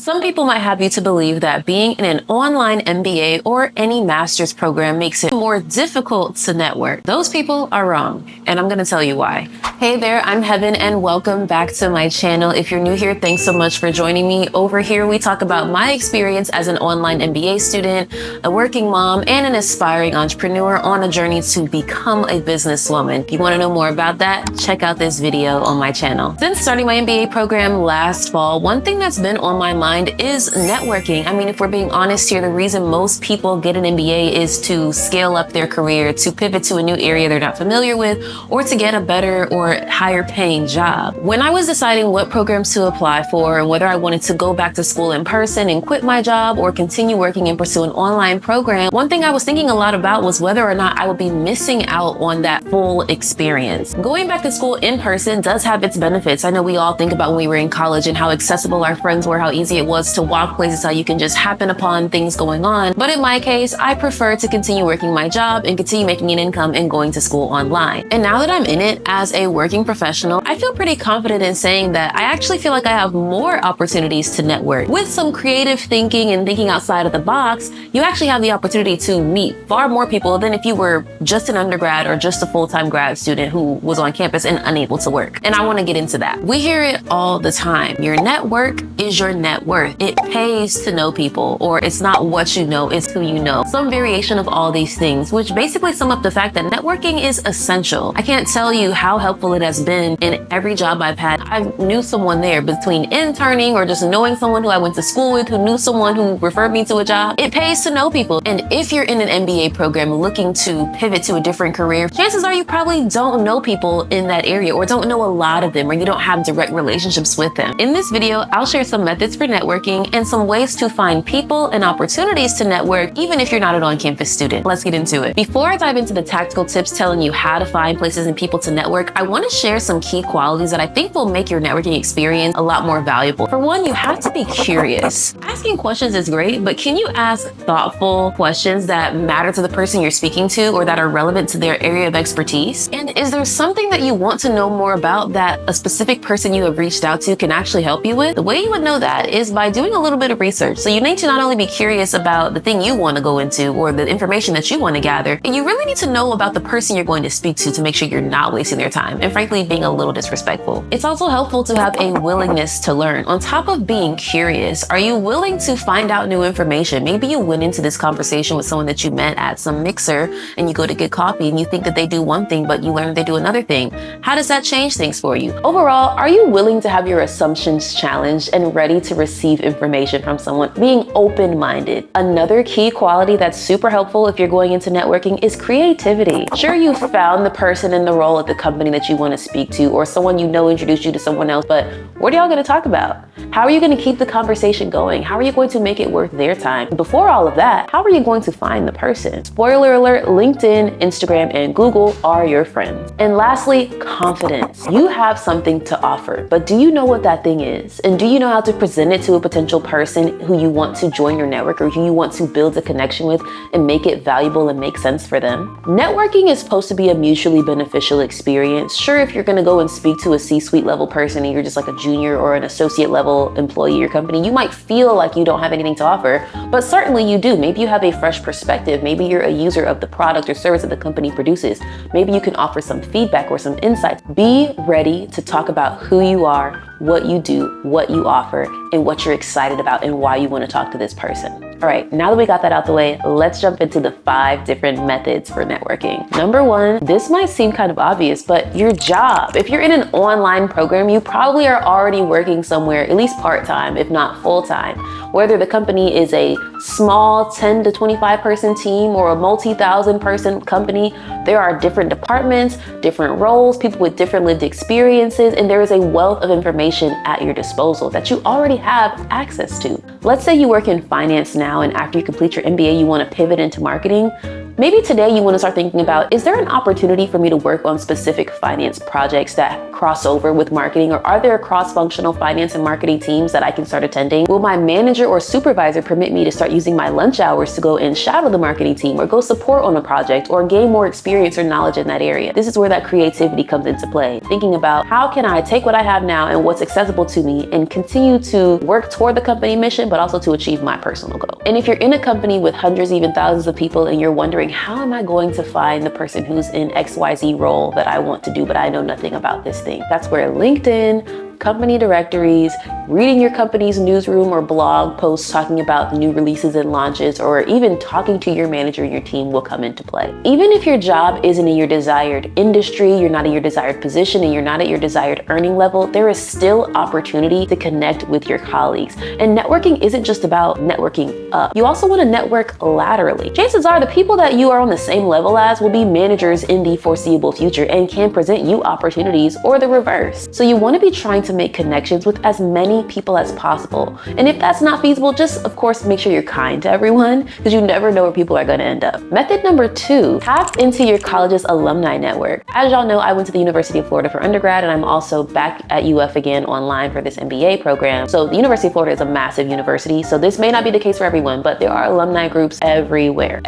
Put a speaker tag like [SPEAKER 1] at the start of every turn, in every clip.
[SPEAKER 1] Some people might have you to believe that being in an online MBA or any master's program makes it more difficult to network. Those people are wrong, and I'm going to tell you why. Hey there, I'm Heaven, and welcome back to my channel. If you're new here, thanks so much for joining me. Over here, we talk about my experience as an online MBA student, a working mom, and an aspiring entrepreneur on a journey to become a businesswoman. If you want to know more about that, check out this video on my channel. Since starting my MBA program last fall, one thing that's been on my mind is networking. I mean, if we're being honest here, the reason most people get an MBA is to scale up their career, to pivot to a new area they're not familiar with, or to get a better or higher paying job. When I was deciding what programs to apply for and whether I wanted to go back to school in person and quit my job or continue working and pursue an online program, one thing I was thinking a lot about was whether or not I would be missing out on that full experience. Going back to school in person does have its benefits. I know we all think about when we were in college and how accessible our friends were, how easy it was to walk places, how you can just happen upon things going on. But in my case, I prefer to continue working my job and continue making an income and going to school online. And now that I'm in it as a working professional, I feel pretty confident in saying that I actually feel like I have more opportunities to network. With some creative thinking and thinking outside of the box, you actually have the opportunity to meet far more people than if you were just an undergrad or just a full-time grad student who was on campus and unable to work. And I want to get into that. We hear it all the time. Your network is your net worth. It pays to know people, or it's not what you know, it's who you know. Some variation of all these things, which basically sum up the fact that networking is essential. I can't tell you how helpful it has been in every job I've had. I knew someone there between interning or just knowing someone who I went to school with, who knew someone who referred me to a job. It pays to know people. And if you're in an MBA program looking to pivot to a different career, chances are you probably don't know people in that area or don't know a lot of them, or you don't have direct relationships with them. In this video, I'll share some methods for networking and some ways to find people and opportunities to network even if you're not an on-campus student. Let's get into it. Before I dive into the tactical tips telling you how to find places and people to network, I want to share some key qualities that I think will make your networking experience a lot more valuable. For one, you have to be curious. Asking questions is great, but can you ask thoughtful questions that matter to the person you're speaking to or that are relevant to their area of expertise? And is there something that you want to know more about that a specific person you have reached out to can actually help you with? The way you would know that is by doing a little bit of research. So you need to not only be curious about the thing you want to go into or the information that you want to gather, and you really need to know about the person you're going to speak to make sure you're not wasting their time and frankly being a little disrespectful. It's also helpful to have a willingness to learn. On top of being curious, are you willing to find out new information? Maybe you went into this conversation with someone that you met at some mixer and you go to get coffee and you think that they do one thing, but you learn they do another thing. How does that change things for you? Overall, are you willing to have your assumptions challenged and ready to receive information from someone? Being open-minded. Another key quality that's super helpful if you're going into networking is creativity. Sure, you found the person in the role at the company that you want to speak to, or someone you know introduced you to someone else, but what are y'all going to talk about? How are you going to keep the conversation going? How are you going to make it worth their time? Before all of that, how are you going to find the person? Spoiler alert, LinkedIn, Instagram, and Google are your friends. And lastly, confidence. You have something to offer, but do you know what that thing is? And do you know how to present it to a potential person who you want to join your network or who you want to build a connection with and make it valuable and make sense for them? Networking is supposed to be a mutually beneficial experience. Sure, if you're going to go and speak to a C-suite level person and you're just like a junior or an associate level employee at your company, you might feel like you don't have anything to offer, but certainly you do. Maybe you have a fresh perspective. Maybe you're a user of the product or service that the company produces. Maybe you can offer some feedback or some insights. Be ready to talk about who you are, what you do, what you offer, and what you're excited about and why you want to talk to this person. All right, now that we got that out the way, let's jump into the 5 different methods for networking. Number 1, this might seem kind of obvious, but your job. If you're in an online program, you probably are already working somewhere, at least part-time, if not full-time. Whether the company is a small 10 to 25 person team or a multi-thousand person company, there are different departments, different roles, people with different lived experiences, and there is a wealth of information at your disposal that you already have access to. Let's say you work in finance now, and after you complete your MBA, you want to pivot into marketing. Maybe today you want to start thinking about, is there an opportunity for me to work on specific finance projects that crossover with marketing, or are there cross-functional finance and marketing teams that I can start attending? Will my manager or supervisor permit me to start using my lunch hours to go and shadow the marketing team, or go support on a project, or gain more experience or knowledge in that area? This is where that creativity comes into play. Thinking about how can I take what I have now and what's accessible to me and continue to work toward the company mission, but also to achieve my personal goal. And if you're in a company with hundreds, even thousands of people, and you're wondering, how am I going to find the person who's in XYZ role that I want to do, but I know nothing about this thing? That's where LinkedIn, company directories, reading your company's newsroom or blog posts talking about new releases and launches, or even talking to your manager and your team will come into play. Even if your job isn't in your desired industry, you're not in your desired position, and you're not at your desired earning level, there is still opportunity to connect with your colleagues. And networking isn't just about networking up. You also want to network laterally. Chances are the people that you are on the same level as will be managers in the foreseeable future and can present you opportunities, or the reverse. So you want to be trying to make connections with as many people as possible. And if that's not feasible, just of course make sure you're kind to everyone, because you never know where people are going to end up. Method number 2, tap into your college's alumni network. As y'all know, I went to the University of Florida for undergrad, and I'm also back at UF again online for this MBA program. So the University of Florida is a massive university, so this may not be the case for everyone, but there are alumni groups everywhere.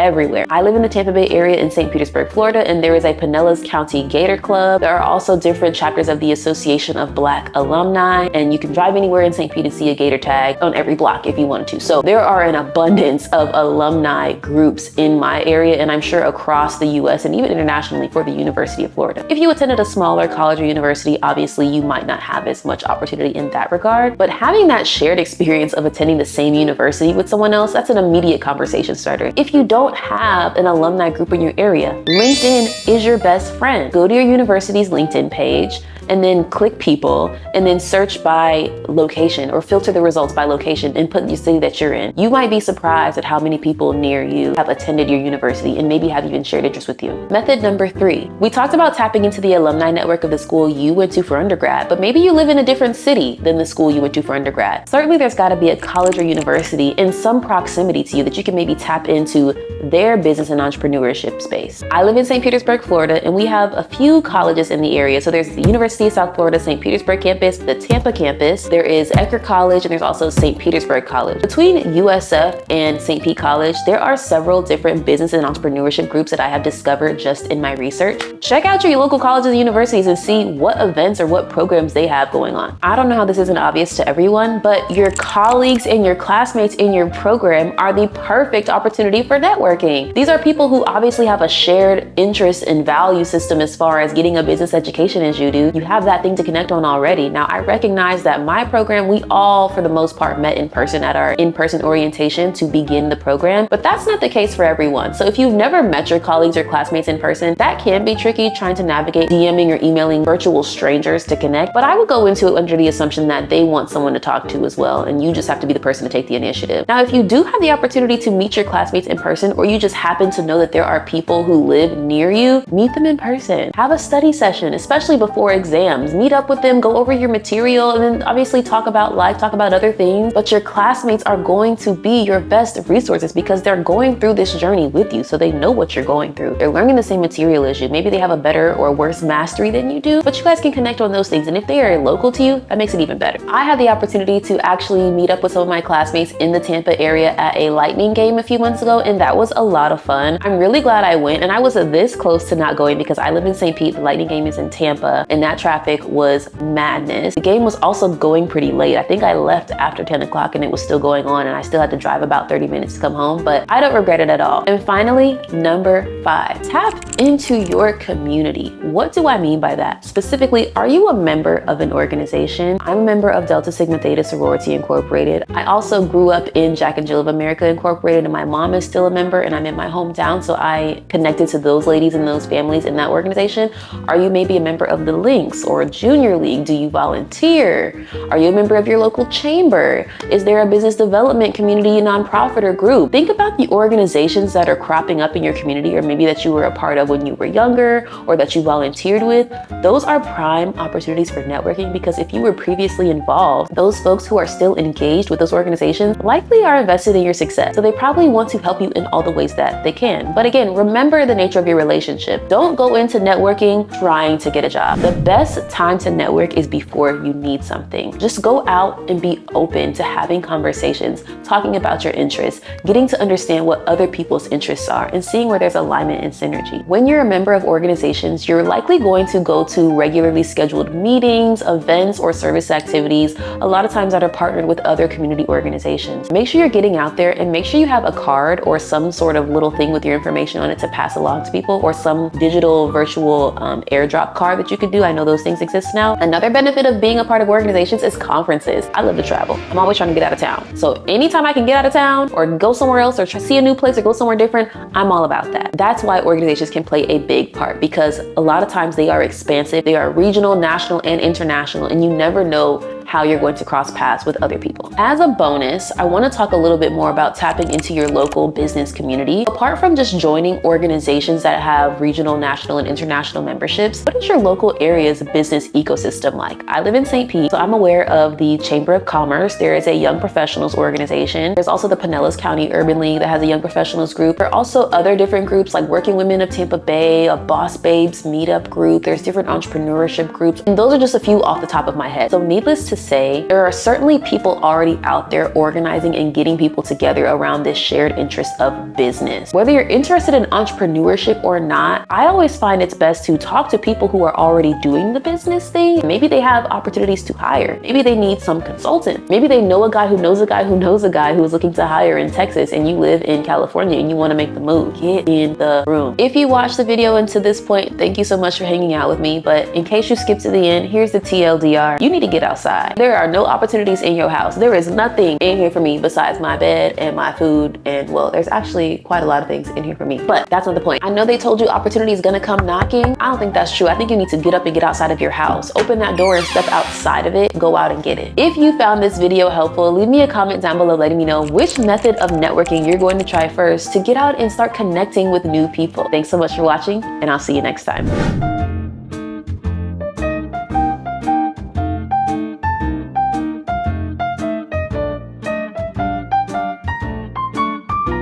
[SPEAKER 1] I live in the Tampa Bay area in St. Petersburg, Florida, and there is a Pinellas County Gator Club. There are also different chapters of the Association of Black Alumni, and you can drive anywhere in St. Pete and see a Gator tag on every block if you wanted to. So there are an abundance of alumni groups in my area, and I'm sure across the US and even internationally for the University of Florida. If you attended a smaller college or university, obviously you might not have as much opportunity in that regard, but having that shared experience of attending the same university with someone else, that's an immediate conversation starter. If you don't have an alumni group in your area, LinkedIn is your best friend. Go to your university's LinkedIn page, and then click people, and then search by location, or filter the results by location and put the city that you're in. You might be surprised at how many people near you have attended your university and maybe have even shared interests with you. Method number 3, we talked about tapping into the alumni network of the school you went to for undergrad, but maybe you live in a different city than the school you went to for undergrad. Certainly there's gotta be a college or university in some proximity to you that you can maybe tap into their business and entrepreneurship space. I live in St. Petersburg, Florida, and we have a few colleges in the area. So there's the University of South Florida, St. Petersburg campus, the Tampa campus, there is Ecker College, and there's also St. Petersburg College. Between USF and St. Pete College, there are several different business and entrepreneurship groups that I have discovered just in my research. Check out your local colleges and universities and see what events or what programs they have going on. I don't know how this isn't obvious to everyone, but your colleagues and your classmates in your program are the perfect opportunity for networking. These are people who obviously have a shared interest and value system as far as getting a business education as you do. You have that thing to connect on already. Now, I recognize that my program, we all, for the most part, met in person at our in-person orientation to begin the program, but that's not the case for everyone. So if you've never met your colleagues or classmates in person, that can be tricky trying to navigate DMing or emailing virtual strangers to connect, but I would go into it under the assumption that they want someone to talk to as well, and you just have to be the person to take the initiative. Now, if you do have the opportunity to meet your classmates in person, or you just happen to know that there are people who live near you, meet them in person. Have a study session, especially before exams. Meet up with them, go over your material, and then obviously talk about life, talk about other things. But your classmates are going to be your best resources because they're going through this journey with you, so they know what you're going through. They're learning the same material as you. Maybe they have a better or worse mastery than you do, but you guys can connect on those things. And if they are local to you, that makes it even better. I had the opportunity to actually meet up with some of my classmates in the Tampa area at a Lightning game a few months ago, and that was a lot of fun. I'm really glad I went, and I was this close to not going because I live in St. Pete, the Lightning game is in Tampa, and that traffic was madness. The game was also going pretty late. I think I left after 10 o'clock and it was still going on, and I still had to drive about 30 minutes to come home, but I don't regret it at all. And finally, number 5, tap into your community. What do I mean by that? Specifically, are you a member of an organization? I'm a member of Delta Sigma Theta Sorority Incorporated. I also grew up in Jack and Jill of America Incorporated, and my mom is still a member, and I'm in my hometown, so I connected to those ladies and those families in that organization. Are you maybe a member of the Lynx or Junior League? Do you volunteer? Are you a member of your local chamber? Is there a business development community, nonprofit, or group? Think about the organizations that are cropping up in your community, or maybe that you were a part of when you were younger, or that you volunteered with. Those are prime opportunities for networking, because if you were previously involved, those folks who are still engaged with those organizations likely are invested in your success. So they probably want to help you in all the ways that they can. But again, remember the nature of your relationship. Don't go into networking trying to get a job. The best time to network is before you need something. Just go out and be open to having conversations, talking about your interests, getting to understand what other people's interests are, and seeing where there's alignment and synergy. When you're a member of organizations, you're likely going to go to regularly scheduled meetings, events, or service activities, a lot of times that are partnered with other community organizations. Make sure you're getting out there, and make sure you have a card or some sort of little thing with your information on it to pass along to people, or some digital virtual airdrop card that you could do. I know those things exist now. Another benefit of being a part of organizations is conferences. I love to travel. I'm always trying to get out of town. So anytime I can get out of town or go somewhere else or see a new place or go somewhere different, I'm all about that. That's why organizations can play a big part, because a lot of times they are expansive. They are regional, national, and international, and you never know how you're going to cross paths with other people. As a bonus, I want to talk a little bit more about tapping into your local business community. Apart from just joining organizations that have regional, national, and international memberships, what is your local area's business ecosystem like? I live in St. Pete, so I'm aware of the Chamber of Commerce. There is a young professionals organization. There's also the Pinellas County Urban League that has a young professionals group. There are also other different groups like Working Women of Tampa Bay, a Boss Babes meetup group. There's different entrepreneurship groups, and those are just a few off the top of my head. So needless to say, there are certainly people already out there organizing and getting people together around this shared interest of business. Whether you're interested in entrepreneurship or not, I always find it's best to talk to people who are already doing the business thing. Maybe they have opportunities to hire. Maybe they need some consultant. Maybe they know a guy who knows a guy who knows a guy who is looking to hire in Texas, and you live in California and you want to make the move. Get in the room. If you watched the video and to this point, thank you so much for hanging out with me. But in case you skipped to the end, here's the TLDR. You need to get outside. There are no opportunities in your house. There is nothing in here for me besides my bed and my food, and well, there's actually quite a lot of things in here for me, but that's not the point. I know they told you opportunity is gonna come knocking. I don't think that's true. I think you need to get up and get outside of your house. Open that door and step outside of it. Go out and get it. If you found this video helpful, leave me a comment down below letting me know which method of networking you're going to try first to get out and start connecting with new people. Thanks so much for watching, and I'll see you next time.